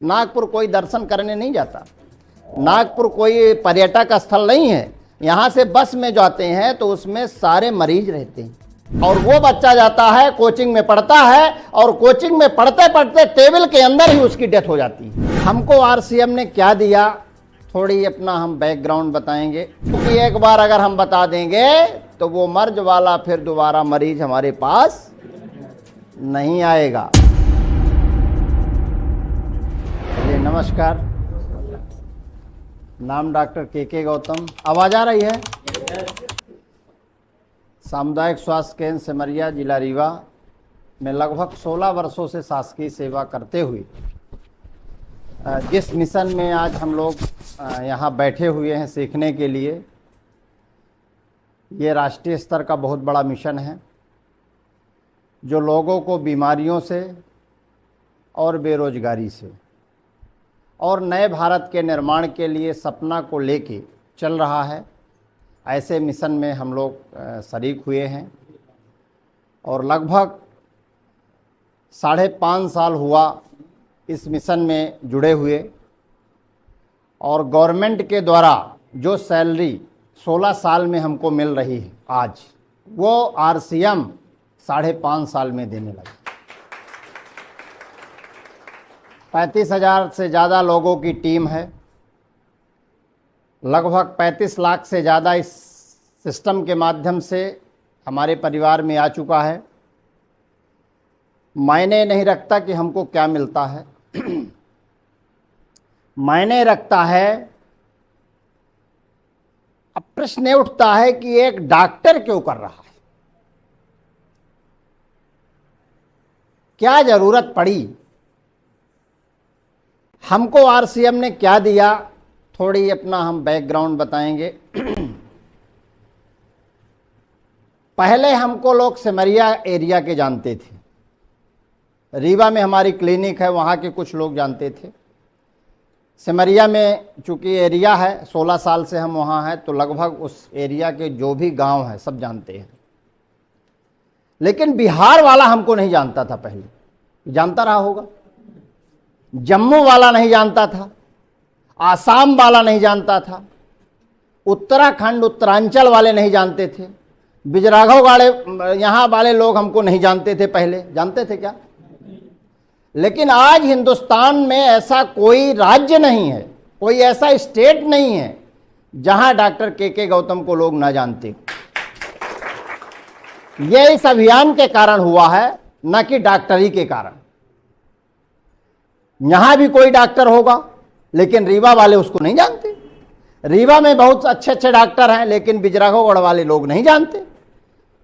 नागपुर कोई दर्शन करने नहीं जाता। नागपुर कोई पर्यटक स्थल नहीं है। यहाँ से बस में जाते हैं तो उसमें सारे मरीज रहते हैं और वो बच्चा जाता है, कोचिंग में पढ़ता है और कोचिंग में पढ़ते पढ़ते टेबल के अंदर ही उसकी डेथ हो जाती है। हमको आरसीएम ने क्या दिया, थोड़ी अपना हम बैकग्राउंड बताएंगे, क्योंकि एक बार अगर हम बता देंगे तो वो मर्ज वाला फिर दोबारा मरीज हमारे पास नहीं आएगा। नमस्कार, नाम डॉक्टर के गौतम। आवाज आ रही है? सामुदायिक स्वास्थ्य केंद्र सिमरिया, जिला रीवा में लगभग 16 वर्षों से शासकीय सेवा करते हुए जिस मिशन में आज हम लोग यहाँ बैठे हुए हैं सीखने के लिए, ये राष्ट्रीय स्तर का बहुत बड़ा मिशन है जो लोगों को बीमारियों से और बेरोजगारी से और नए भारत के निर्माण के लिए सपना को लेके चल रहा है। ऐसे मिशन में हम लोग शरीक हुए हैं और लगभग 5.5 साल हुआ इस मिशन में जुड़े हुए, और गवर्नमेंट के द्वारा जो सैलरी 16 साल में हमको मिल रही है आज, वो आरसीएम 5.5 साल में देने लगे। 35,000 से ज़्यादा लोगों की टीम है, लगभग 35 लाख से ज़्यादा इस सिस्टम के माध्यम से हमारे परिवार में आ चुका है। मायने नहीं रखता कि हमको क्या मिलता है, मायने रखता है। अब प्रश्न उठता है कि एक डॉक्टर क्यों कर रहा है, क्या जरूरत पड़ी, हमको आरसीएम ने क्या दिया, थोड़ी अपना हम बैकग्राउंड बताएंगे। पहले हमको लोग सिमरिया एरिया के जानते थे, रीवा में हमारी क्लिनिक है, वहाँ के कुछ लोग जानते थे। सिमरिया में चूँकि एरिया है, 16 साल से हम वहाँ हैं, तो लगभग उस एरिया के जो भी गांव हैं सब जानते हैं। लेकिन बिहार वाला हमको नहीं जानता था, पहले जानता रहा होगा। जम्मू वाला नहीं जानता था, आसाम वाला नहीं जानता था, उत्तराखंड उत्तरांचल वाले नहीं जानते थे, बिजराघव वाले यहाँ वाले लोग हमको नहीं जानते थे। पहले जानते थे क्या? लेकिन आज हिंदुस्तान में ऐसा कोई राज्य नहीं है, कोई ऐसा स्टेट नहीं है जहां डॉक्टर के गौतम को लोग ना जानते। यह इस अभियान के कारण हुआ है, न कि डॉक्टरी के कारण। यहां भी कोई डॉक्टर होगा लेकिन रीवा वाले उसको नहीं जानते। रीवा में बहुत अच्छे अच्छे डॉक्टर हैं लेकिन बिजराघौगढ़ वाले लोग नहीं जानते।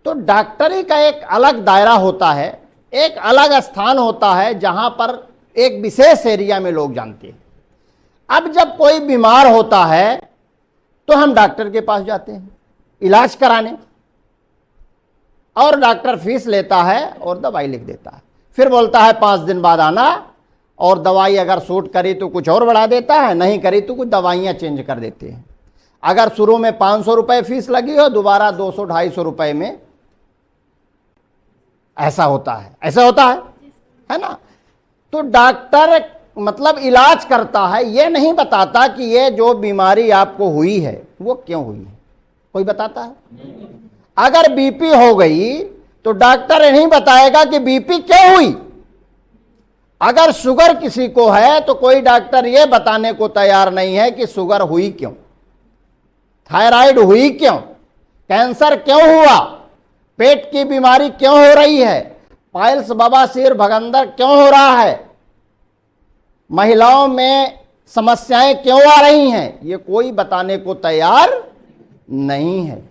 तो डॉक्टरी का एक अलग दायरा होता है, एक अलग स्थान होता है जहां पर एक विशेष एरिया में लोग जानते हैं। अब जब कोई बीमार होता है तो हम डॉक्टर के पास जाते हैं इलाज कराने, और डॉक्टर फीस लेता है और दवाई लिख देता है, फिर बोलता है 5 दिन बाद आना, और दवाई अगर सूट करी तो कुछ और बढ़ा देता है, नहीं करी तो कुछ दवाइयाँ चेंज कर देते हैं। अगर शुरू में 500 रुपये फीस लगी हो, दोबारा 200-250 रुपये में ऐसा होता है, ऐसा होता है ना। तो डॉक्टर मतलब इलाज करता है, ये नहीं बताता कि ये जो बीमारी आपको हुई है वो क्यों हुई है। कोई बताता है? अगर बीपी हो गई तो डॉक्टर नहीं बताएगा कि बीपी क्यों हुई। अगर शुगर किसी को है तो कोई डॉक्टर ये बताने को तैयार नहीं है कि शुगर हुई क्यों, थायराइड हुई क्यों, कैंसर क्यों हुआ, पेट की बीमारी क्यों हो रही है, पाइल्स, बवासीर, भगंदर क्यों हो रहा है, महिलाओं में समस्याएं क्यों आ रही हैं, ये कोई बताने को तैयार नहीं है।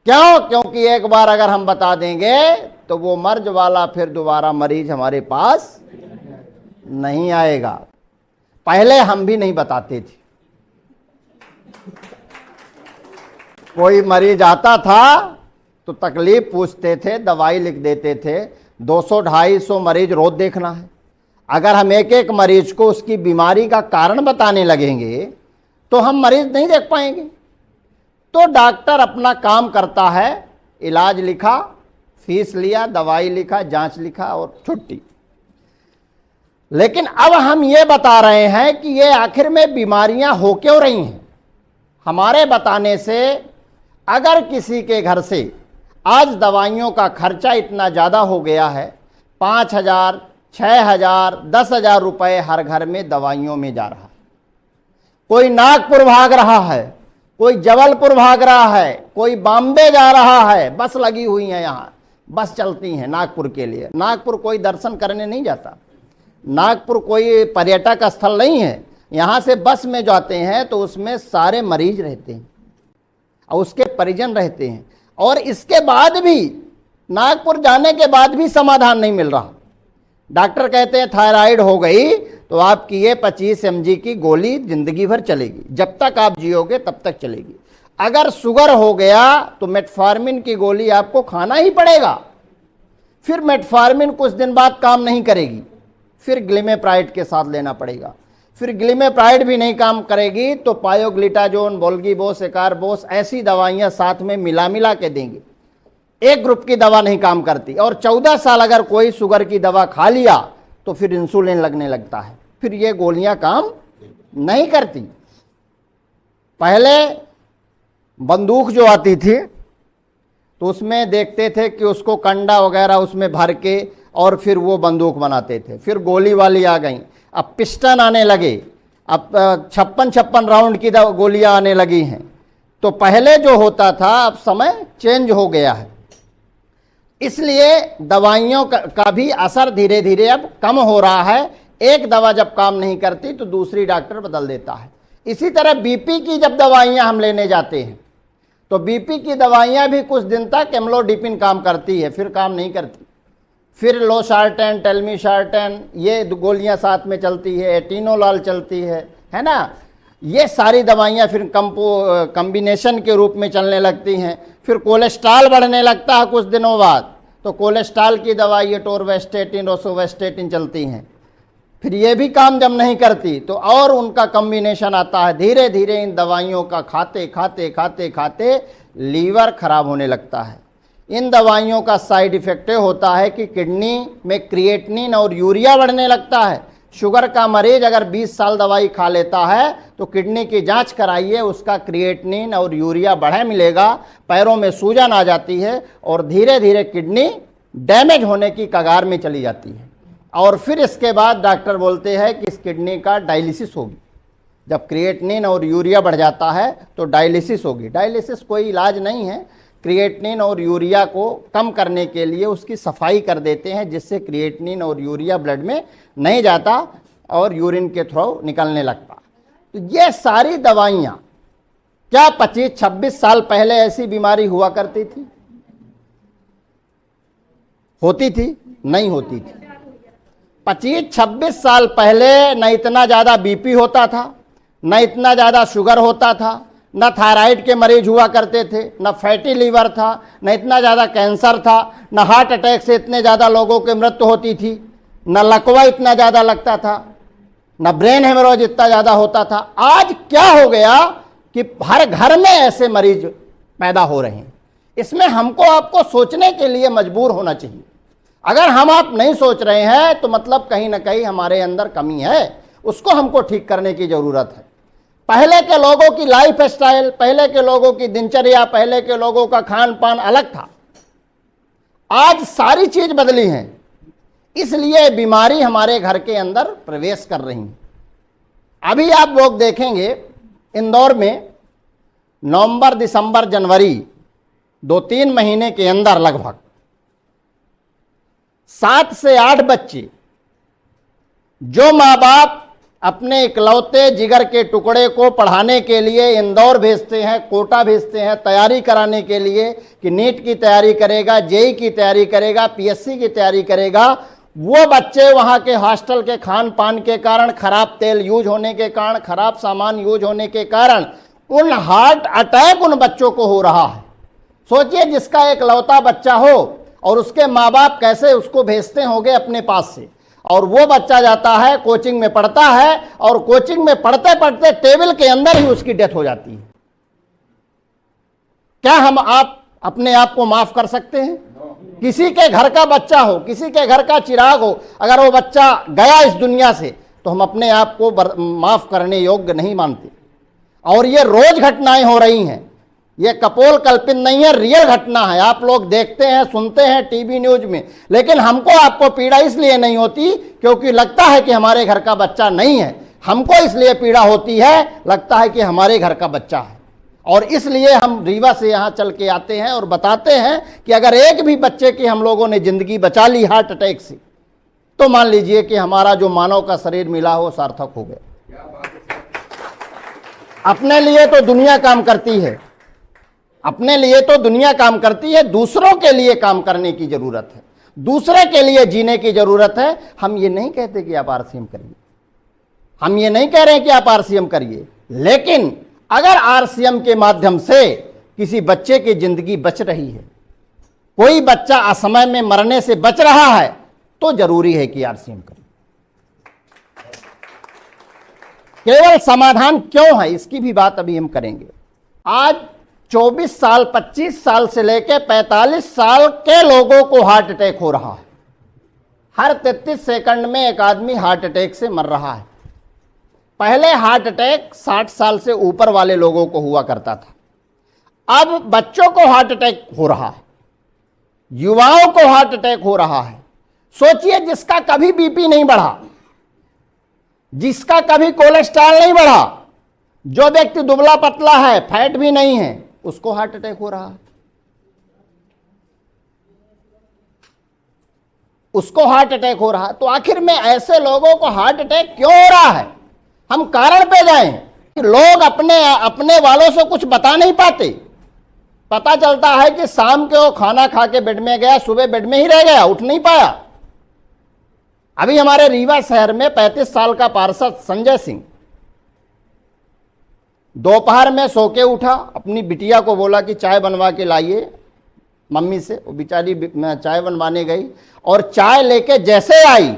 क्यों? क्योंकि एक बार अगर हम बता देंगे तो वो मर्ज वाला फिर दोबारा मरीज हमारे पास नहीं आएगा। पहले हम भी नहीं बताते थे। कोई मरीज आता था तो तकलीफ पूछते थे, दवाई लिख देते थे। 200-250 मरीज रोज देखना है। अगर हम एक एक मरीज को उसकी बीमारी का कारण बताने लगेंगे तो हम मरीज नहीं देख पाएंगे। तो डॉक्टर अपना काम करता है, इलाज लिखा, फीस लिया, दवाई लिखा, जांच लिखा और छुट्टी। लेकिन अब हम ये बता रहे हैं कि ये आखिर में बीमारियां हो क्यों रही हैं। हमारे बताने से अगर किसी के घर से आज दवाइयों का खर्चा इतना ज़्यादा हो गया है, 5,000, 6,000, 10,000 रुपये हर घर में दवाइयों में जा रहा है। कोई नागपुर भाग रहा है, कोई जबलपुर भाग रहा है, कोई बॉम्बे जा रहा है। बस लगी हुई है, यहाँ बस चलती हैं नागपुर के लिए। नागपुर कोई दर्शन करने नहीं जाता, नागपुर कोई पर्यटक स्थल नहीं है। यहाँ से बस में जाते हैं तो उसमें सारे मरीज रहते हैं और उसके परिजन रहते हैं, और इसके बाद भी नागपुर जाने के बाद भी समाधान नहीं मिल रहा। डॉक्टर कहते हैं थायराइड हो गई तो आपकी ये 25 mg की गोली जिंदगी भर चलेगी, जब तक आप जियोगे तब तक चलेगी। अगर शुगर हो गया तो मेटफॉर्मिन की गोली आपको खाना ही पड़ेगा। फिर मेटफॉर्मिन कुछ दिन बाद काम नहीं करेगी, फिर ग्लिमेप्राइड के साथ लेना पड़ेगा। फिर ग्लिमेप्राइड भी नहीं काम करेगी तो पायोग्लिटाजोन, वोल्गीबोस, एकारबोस ऐसी दवाइयां साथ में मिला के देंगे। एक ग्रुप की दवा नहीं काम करती, और 14 साल अगर कोई शुगर की दवा खा लिया तो फिर इंसुलिन लगने लगता है, फिर ये गोलियां काम नहीं करती। पहले बंदूक जो आती थी तो उसमें देखते थे कि उसको कंडा वगैरह उसमें भर के और फिर वो बंदूक बनाते थे। फिर गोली वाली आ गई, अब पिस्टन आने लगे, अब 56 राउंड की गोलियां आने लगी हैं। तो पहले जो होता था अब समय चेंज हो गया है, इसलिए दवाइयों का भी असर धीरे धीरे अब कम हो रहा है। एक दवा जब काम नहीं करती तो दूसरी डॉक्टर बदल देता है। इसी तरह बीपी की जब दवाइयां हम लेने जाते हैं तो बीपी की दवाइयां भी कुछ दिन तक एम्लोडिपिन काम करती है, फिर काम नहीं करती। फिर लोसार्टेन, टेल्मिसार्टेन ये गोलियां साथ में चलती है, एटिनोलाल चलती है ना। ये सारी दवाइयां फिर कम्बिनेशन के रूप में चलने लगती हैं। फिर कोलेस्ट्रॉल बढ़ने लगता है कुछ दिनों बाद, तो कोलेस्ट्रॉल की दवाई टोरवेस्टेटिन, रोसोवेस्टेटिन चलती हैं। फिर ये भी काम जब नहीं करती तो और उनका कम्बिनेशन आता है। धीरे धीरे इन दवाइयों का खाते खाते खाते खाते लीवर खराब होने लगता है। इन दवाइयों का साइड इफेक्ट होता है कि किडनी में क्रिएटिनिन और यूरिया बढ़ने लगता है। शुगर का मरीज अगर 20 साल दवाई खा लेता है तो किडनी की जांच कराइए, उसका क्रिएटिनिन और यूरिया बढ़े मिलेगा, पैरों में सूजन आ जाती है और धीरे धीरे किडनी डैमेज होने की कगार में चली जाती है। और फिर इसके बाद डॉक्टर बोलते हैं कि इस किडनी का डायलिसिस होगी। जब क्रिएटिनिन और यूरिया बढ़ जाता है तो डायलिसिस होगी। डायलिसिस कोई इलाज नहीं है, क्रिएटिनिन और यूरिया को कम करने के लिए उसकी सफाई कर देते हैं, जिससे क्रिएटिनिन और यूरिया ब्लड में नहीं जाता और यूरिन के थ्रू निकलने लगता। तो ये सारी दवाइयाँ क्या 25-26 साल पहले ऐसी बीमारी हुआ करती थी? होती थी? नहीं होती थी। 25-26 साल पहले न इतना ज़्यादा बीपी होता था, न इतना ज़्यादा शुगर होता था, न थायराइड के मरीज हुआ करते थे, न फैटी लीवर था, न इतना ज़्यादा कैंसर था, न हार्ट अटैक से इतने ज़्यादा लोगों की मृत्यु होती थी, न लकवा इतना ज़्यादा लगता था, न ब्रेन हेमोरेज इतना ज़्यादा होता था। आज क्या हो गया कि हर घर में ऐसे मरीज पैदा हो रहे हैं। इसमें हमको आपको सोचने के लिए मजबूर होना चाहिए। अगर हम आप नहीं सोच रहे हैं तो मतलब कहीं ना कहीं हमारे अंदर कमी है, उसको हमको ठीक करने की ज़रूरत है। पहले के लोगों की लाइफ स्टाइल, पहले के लोगों की दिनचर्या, पहले के लोगों का खान पान अलग था। आज सारी चीज बदली है, इसलिए बीमारी हमारे घर के अंदर प्रवेश कर रही है। अभी आप लोग देखेंगे इंदौर में नवंबर, दिसंबर, जनवरी 2-3 महीने के अंदर लगभग 7 से 8 बच्चे, जो माँ बाप अपने इकलौते जिगर के टुकड़े को पढ़ाने के लिए इंदौर भेजते हैं, कोटा भेजते हैं तैयारी कराने के लिए कि नीट की तैयारी करेगा, जेई की तैयारी करेगा, पीएससी की तैयारी करेगा, वो बच्चे वहाँ के हॉस्टल के खान पान के कारण, खराब तेल यूज होने के कारण, खराब सामान यूज होने के कारण उन हार्ट अटैक उन बच्चों को हो रहा है। सोचिए, जिसका एक लौता बच्चा हो और उसके माँ बाप कैसे उसको भेजते होंगे अपने पास से, और वो बच्चा जाता है कोचिंग में पढ़ता है और कोचिंग में पढ़ते पढ़ते टेबल के अंदर ही उसकी डेथ हो जाती है। क्या हम आप अपने आप को माफ कर सकते हैं? किसी के घर का बच्चा हो, किसी के घर का चिराग हो, अगर वो बच्चा गया इस दुनिया से तो हम अपने आप को माफ करने योग्य नहीं मानते। और ये रोज घटनाएं हो रही हैं, ये कपोल कल्पित नहीं है, रियल घटना है। आप लोग देखते हैं, सुनते हैं टीवी न्यूज में, लेकिन हमको आपको पीड़ा इसलिए नहीं होती क्योंकि लगता है कि हमारे घर का बच्चा नहीं है। हमको इसलिए पीड़ा होती है, लगता है कि हमारे घर का बच्चा है। और इसलिए हम रीवा से यहाँ चल के आते हैं और बताते हैं कि अगर एक भी बच्चे की हम लोगों ने जिंदगी बचा ली हार्ट अटैक से, तो मान लीजिए कि हमारा जो मानव का शरीर मिला हो सार्थक हो गया। अपने लिए तो दुनिया काम करती है, अपने लिए तो दुनिया काम करती है, दूसरों के लिए काम करने की जरूरत है, दूसरे के लिए जीने की जरूरत है। हम ये नहीं कहते कि आप आरसीएम करिए, हम ये नहीं कह रहे हैं कि आप आरसीएम करिए, लेकिन अगर आरसीएम के माध्यम से किसी बच्चे की जिंदगी बच रही है, कोई बच्चा असमय में मरने से बच रहा है, तो जरूरी है कि आरसीएम करिए। केवल समाधान क्यों है, इसकी भी बात अभी हम करेंगे। आज 24 साल 25 साल से लेकर 45 साल के लोगों को हार्ट अटैक हो रहा है। हर 33 सेकंड में एक आदमी हार्ट अटैक से मर रहा है। पहले हार्ट अटैक 60 साल से ऊपर वाले लोगों को हुआ करता था, अब बच्चों को हार्ट अटैक हो रहा है, युवाओं को हार्ट अटैक हो रहा है। सोचिए, जिसका कभी बीपी नहीं बढ़ा, जिसका कभी कोलेस्ट्रॉल नहीं बढ़ा, जो व्यक्ति दुबला पतला है, फैट भी नहीं है, उसको हार्ट अटैक हो रहा है, उसको हार्ट अटैक हो रहा है। तो आखिर में ऐसे लोगों को हार्ट अटैक क्यों हो रहा है? हम कारण पे जाएं कि लोग अपने वालों से कुछ बता नहीं पाते। पता चलता है कि शाम के वो खाना खा के बेड में गया, सुबह बेड में ही रह गया, उठ नहीं पाया। अभी हमारे रीवा शहर में 35 साल का पार्षद संजय सिंह दोपहर में सो के उठा, अपनी बिटिया को बोला कि चाय बनवा के लाइए मम्मी से। वो बेचारी चाय बनवाने गई और चाय लेके जैसे आई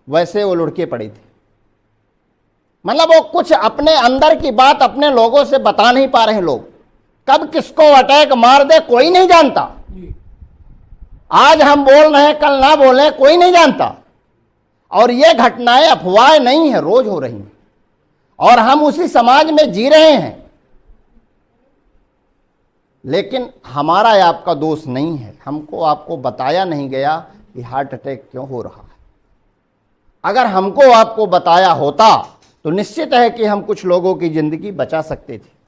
वैसे वो लुढ़के पड़ी थी। मतलब वो कुछ अपने अंदर की बात अपने लोगों से बता नहीं पा रहे। लोग कब किसको अटैक मार दे कोई नहीं जानता। आज हम बोल रहे हैं, कल ना बोले, कोई नहीं जानता। और ये घटनाएं अफवाह नहीं है, रोज हो रही हैं और हम उसी समाज में जी रहे हैं। लेकिन हमारा या आपका दोष नहीं है, हमको आपको बताया नहीं गया कि हार्ट अटैक क्यों हो रहा है। अगर हमको आपको बताया होता तो निश्चित है कि हम कुछ लोगों की जिंदगी बचा सकते थे।